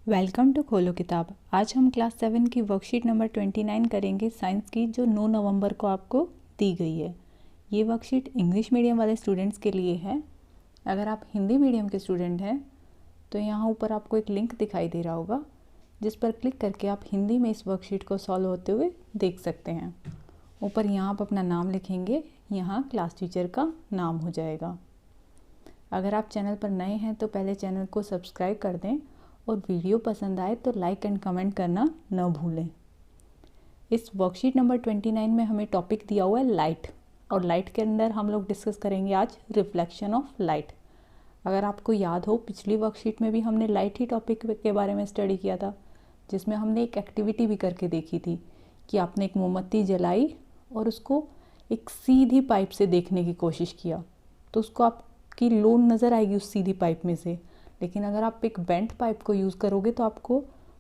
Welcome to खोलो किताब। आज हम क्लास 7 की वर्कशीट नंबर 29 करेंगे साइंस की, जो 9 नवंबर को आपको दी गई है। ये वर्कशीट इंग्लिश मीडियम वाले स्टूडेंट्स के लिए है। अगर आप हिंदी मीडियम के स्टूडेंट हैं तो यहाँ ऊपर आपको एक लिंक दिखाई दे रहा होगा, जिस पर क्लिक करके आप हिंदी में इस वर्कशीट को सॉल्व होते हुए देख सकते हैं। ऊपर यहाँ आप अपना नाम लिखेंगे, यहाँ क्लास टीचर का नाम हो जाएगा। अगर आप चैनल पर नए हैं तो पहले चैनल को सब्सक्राइब कर दें और वीडियो पसंद आए तो लाइक एंड कमेंट करना न भूलें। इस वर्कशीट नंबर 29 में हमें टॉपिक दिया हुआ है लाइट, और लाइट के अंदर हम लोग डिस्कस करेंगे आज रिफ्लेक्शन ऑफ लाइट। अगर आपको याद हो, पिछली वर्कशीट में भी हमने लाइट ही टॉपिक के बारे में स्टडी किया था, जिसमें हमने एक एक्टिविटी भी करके देखी थी कि आपने एक मोमबत्ती जलाई और उसको एक सीधी पाइप से देखने की कोशिश किया, तो उसको आपकी लो नज़र आएगी उस सीधी पाइप में से। लेकिन अगर आप एक बेंट पाइप को यूज़ करोगे तो आपको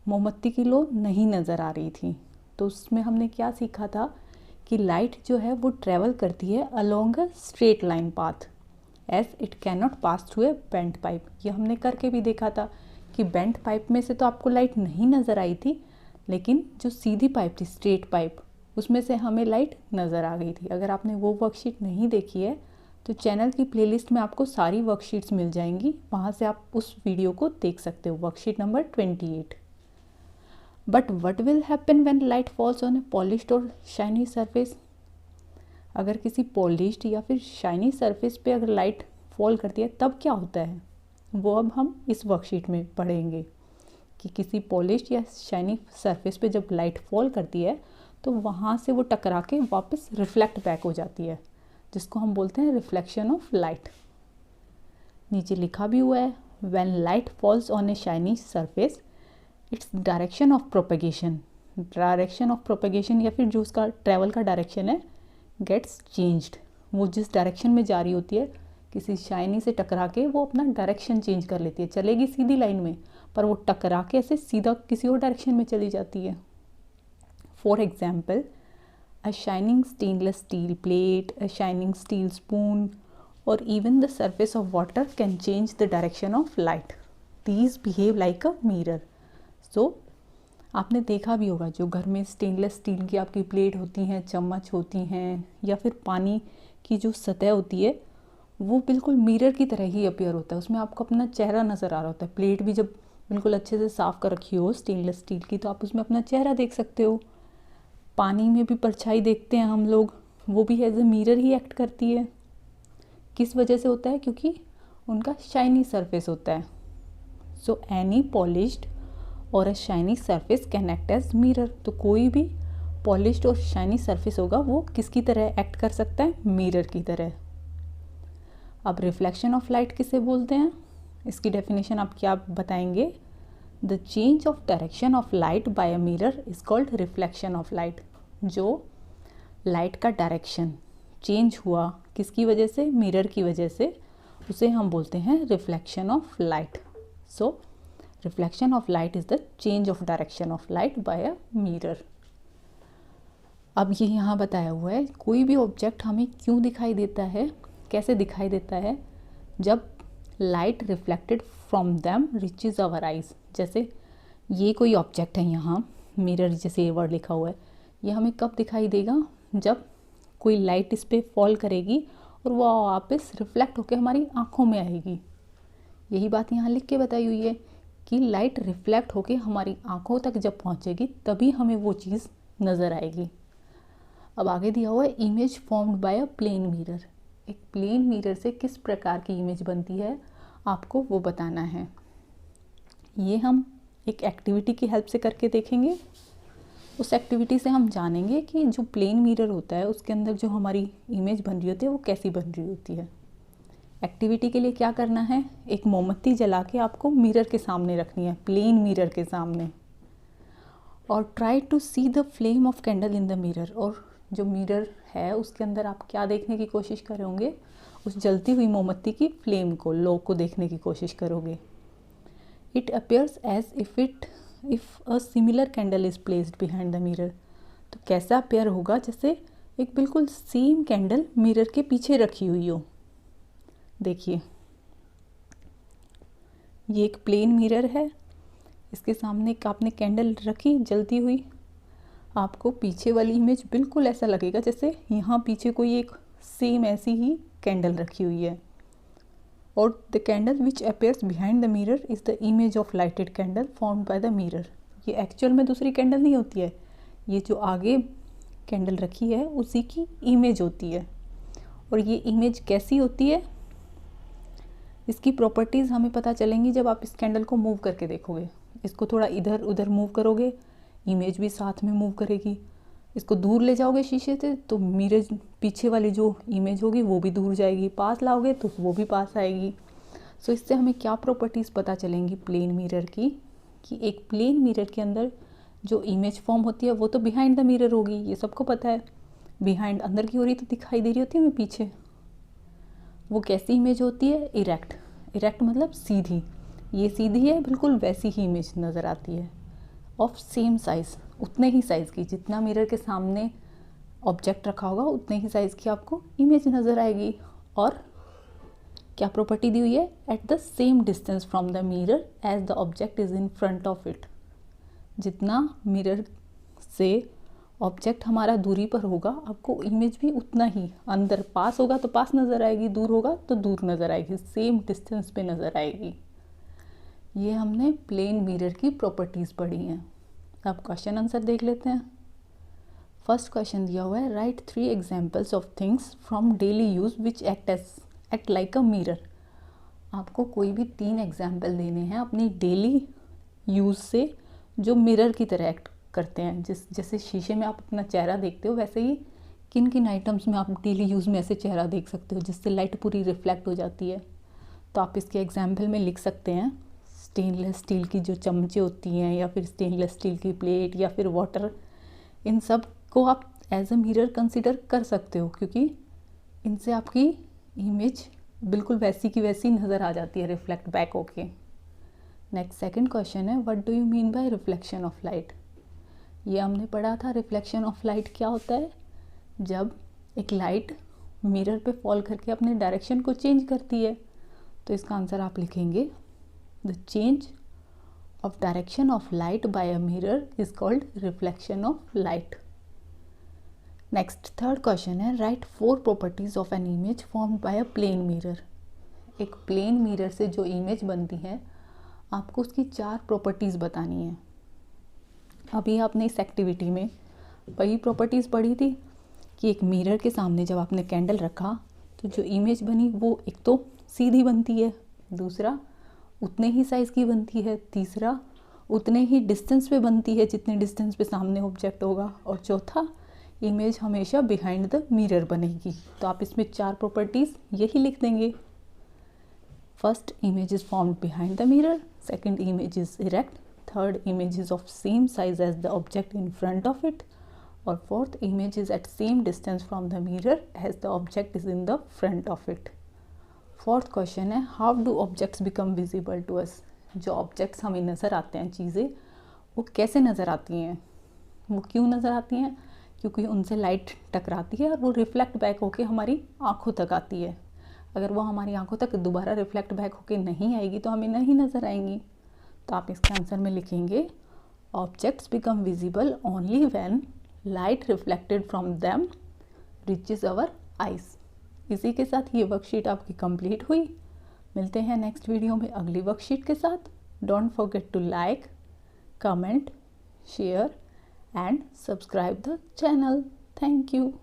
मोमबत्ती की लो नहीं नज़र आ रही थी। तो उसमें हमने क्या सीखा था कि लाइट जो है वो ट्रैवल करती है along a straight line path as it can not pass through a bent pipe. ये हमने करके भी देखा था कि बेंट पाइप में से तो आपको लाइट नहीं नज़र आई थी, लेकिन जो सीधी पाइप थी, स्ट्रेट पाइप, उसमें से हमें लाइट नज़र आ गई थी। अगर आपने वो वर्कशीट नहीं देखी है तो चैनल की प्लेलिस्ट में आपको सारी वर्कशीट्स मिल जाएंगी, वहाँ से आप उस वीडियो को देख सकते हो, worksheet number 28। But what will happen when light falls on A polished और शाइनी सरफेस। अगर किसी पॉलिश्ड या फिर शाइनी सरफेस पे अगर लाइट फॉल करती है तब क्या होता है, वो अब हम इस वर्कशीट में पढ़ेंगे कि किसी पॉलिश्ड या शाइनी सरफेस पे जब लाइट फॉल करती है तो वहाँ से वो टकरा के वापस रिफ्लेक्ट बैक हो जाती है, जिसको हम बोलते हैं रिफ्लेक्शन ऑफ लाइट। नीचे लिखा भी हुआ है, when light falls on A shiny surface its direction of propagation, direction of propagation या फिर जो उसका ट्रैवल का डायरेक्शन है गेट्स चेंज्ड। वो जिस डायरेक्शन में जा रही होती है किसी शाइनी से टकरा के, वो अपना डायरेक्शन चेंज कर लेती है। चलेगी सीधी लाइन में, पर वो टकरा के ऐसे सीधा किसी और डायरेक्शन में चली जाती है। For example, a shining stainless steel plate, a shining steel spoon, or even the surface of water can change the direction of light. These behave like a mirror. So, आपने देखा भी होगा, जो घर में स्टेनलेस स्टील की आपकी plate होती हैं, चम्मच होती हैं, या फिर पानी की जो सतह होती है, वो बिल्कुल मिरर की तरह ही अपीयर होता है। उसमें आपको अपना चेहरा नज़र आ रहा होता है। प्लेट भी जब बिल्कुल अच्छे से साफ़ कर रखी हो स्टेनलेस स्टील की, तो आप उसमें अपना चेहरा देख सकते हो। पानी में भी परछाई देखते हैं हम लोग, वो भी एज ए मिरर ही एक्ट करती है। किस वजह से होता है? क्योंकि उनका शाइनी सरफेस होता है। सो एनी पॉलिश्ड और a shiny surface can act as mirror. तो कोई भी पॉलिश्ड और शाइनी सरफेस होगा वो किसकी तरह एक्ट कर सकता है? मिरर की तरह। अब रिफ्लेक्शन ऑफ लाइट किसे बोलते हैं, इसकी डेफिनेशन आप क्या बताएंगे? The change of direction of light by a mirror is called reflection of light. जो लाइट का डायरेक्शन चेंज हुआ किसकी वजह से? मिरर की वजह से, उसे हम बोलते हैं reflection of light. So reflection of light is the change of direction of light by a mirror. अब ये यहाँ बताया हुआ है, कोई भी ऑब्जेक्ट हमें क्यों दिखाई देता है, कैसे दिखाई देता है? जब light reflected from them reaches our eyes. जैसे ये कोई ऑब्जेक्ट है, यहाँ मिरर जैसे ये वर्ड लिखा हुआ है, ये हमें कब दिखाई देगा? जब कोई लाइट इस पर फॉल करेगी और वो वापस रिफ्लेक्ट होकर हमारी आँखों में आएगी। यही बात यहाँ लिख के बताई हुई है कि लाइट रिफ्लेक्ट होकर हमारी आँखों तक जब पहुँचेगी तभी हमें वो चीज़ नज़र आएगी। अब आगे दिया हुआ है, image formed by a plane mirror. एक प्लेन मिरर से किस प्रकार की इमेज बनती है आपको वो बताना है। ये हम एक एक्टिविटी की हेल्प से करके देखेंगे। उस एक्टिविटी से हम जानेंगे कि जो प्लेन मिरर होता है उसके अंदर जो हमारी इमेज बन रही होती है वो कैसी बन रही होती है। एक्टिविटी के लिए क्या करना है? एक मोमबत्ती जला के आपको मिरर के सामने रखनी है, प्लेन मिरर के सामने, और try to see the flame of candle in the mirror. और जो मिरर है उसके अंदर आप क्या देखने की कोशिश करोगे? उस जलती हुई मोमबत्ती की फ्लेम को, लो को देखने की कोशिश करोगे। It appears as if a similar candle is placed behind the mirror. तो कैसा अपेयर होगा? जैसे एक बिल्कुल सेम कैंडल मिरर के पीछे रखी हुई हो। देखिए, ये एक प्लेन मिरर है, इसके सामने आपने कैंडल रखी जलती हुई, आपको पीछे वाली इमेज बिल्कुल ऐसा लगेगा जैसे यहाँ पीछे कोई एक सेम ऐसी ही कैंडल रखी हुई है। और the candle which appears behind the mirror is the image of lighted candle formed by the mirror. ये एक्चुअल में दूसरी कैंडल नहीं होती है, ये जो आगे कैंडल रखी है उसी की इमेज होती है। और ये इमेज कैसी होती है, इसकी प्रॉपर्टीज़ हमें पता चलेंगी जब आप इस कैंडल को मूव करके देखोगे। इसको थोड़ा इधर उधर मूव करोगे, इमेज भी साथ में मूव करेगी। इसको दूर ले जाओगे शीशे से तो मिरर पीछे वाली जो इमेज होगी वो भी दूर जाएगी, पास लाओगे तो वो भी पास आएगी। सो इससे हमें क्या प्रॉपर्टीज़ पता चलेंगी प्लेन मिरर की, कि एक प्लेन मिरर के अंदर जो इमेज फॉर्म होती है वो तो बिहाइंड द मिरर होगी, ये सबको पता है। बिहाइंड अंदर की हो रही तो दिखाई दे रही होती है हमें पीछे। वो कैसी इमेज होती है, इरेक्ट। इरेक्ट मतलब सीधी, ये सीधी है, बिल्कुल वैसी ही इमेज नज़र आती है। ऑफ सेम साइज़, उतने ही साइज़ की, जितना मिरर के सामने ऑब्जेक्ट रखा होगा उतने ही साइज़ की आपको इमेज नज़र आएगी। और क्या प्रॉपर्टी दी हुई है, at the same distance from the mirror as the object is in front of it. जितना मिरर से ऑब्जेक्ट हमारा दूरी पर होगा आपको इमेज भी उतना ही, अंदर पास होगा तो पास नज़र आएगी, दूर होगा तो दूर नज़र आएगी, सेम डिस्टेंस पे नज़र आएगी। ये हमने प्लेन मिरर की प्रॉपर्टीज़ पढ़ी हैं। अब क्वेश्चन आंसर देख लेते हैं। फर्स्ट क्वेश्चन दिया हुआ है, right 3 examples of things from daily use which act like a mirror. आपको कोई भी 3 एग्जाम्पल देने हैं अपनी डेली यूज़ से जो मिरर की तरह एक्ट करते हैं। जैसे शीशे में आप अपना चेहरा देखते हो, वैसे ही किन किन आइटम्स में आप डेली यूज़ में ऐसे चेहरा देख सकते हो जिससे लाइट पूरी रिफ्लेक्ट हो जाती है। तो आप इसके एग्जाम्पल में लिख सकते हैं, स्टेनलेस स्टील की जो चमचे होती हैं, या फिर स्टेनलेस स्टील की प्लेट, या फिर वाटर, इन सब को आप एज अ मिरर कंसिडर कर सकते हो, क्योंकि इनसे आपकी इमेज बिल्कुल वैसी की वैसी नज़र आ जाती है रिफ्लेक्ट बैक होके। नेक्स्ट सेकंड क्वेश्चन है, what do you mean by reflection of light. ये हमने पढ़ा था, रिफ्लेक्शन ऑफ लाइट क्या होता है, जब एक लाइट मिरर पे फॉल करके अपने डायरेक्शन को चेंज करती है। तो इसका आंसर आप लिखेंगे, the change of direction of light by a mirror is called reflection of light. Next third question है, write 4 properties of an image formed by a plane mirror. एक प्लेन मिरर से जो इमेज बनती है आपको उसकी 4 प्रॉपर्टीज़ बतानी है। अभी आपने इस एक्टिविटी में वही प्रॉपर्टीज़ पढ़ी थी कि एक मिरर के सामने जब आपने कैंडल रखा तो जो इमेज बनी वो एक तो सीधी बनती है, दूसरा उतने ही साइज़ की बनती है, तीसरा उतने ही डिस्टेंस पे बनती है जितने डिस्टेंस पे सामने ऑब्जेक्ट होगा, और चौथा इमेज हमेशा बिहाइंड द मिरर बनेगी। तो आप इसमें 4 प्रॉपर्टीज़ यही लिख देंगे। First, image is formed behind the mirror. Second, image is erect. Third, image is of same size as the object in front of it. और fourth, image is at same distance from the mirror as the object is in the front of it. Fourth question है, how do objects become visible to us? जो objects हमें नज़र आते हैं, चीज़ें, वो कैसे नज़र आती हैं, वो क्यों नज़र आती हैं, क्योंकि उनसे लाइट टकराती है और वो रिफ्लेक्ट बैक होके हमारी आँखों तक आती है। अगर वो हमारी आंखों तक दोबारा रिफ्लेक्ट बैक होके नहीं आएगी तो हमें नहीं नज़र आएंगी। तो आप इसके आंसर में लिखेंगे, objects become visible only when light reflected from them reaches our eyes. इसी के साथ ये वर्कशीट आपकी कंप्लीट हुई। मिलते हैं नेक्स्ट वीडियो में अगली वर्कशीट के साथ। Don't forget to like, comment, share and subscribe the channel. Thank you.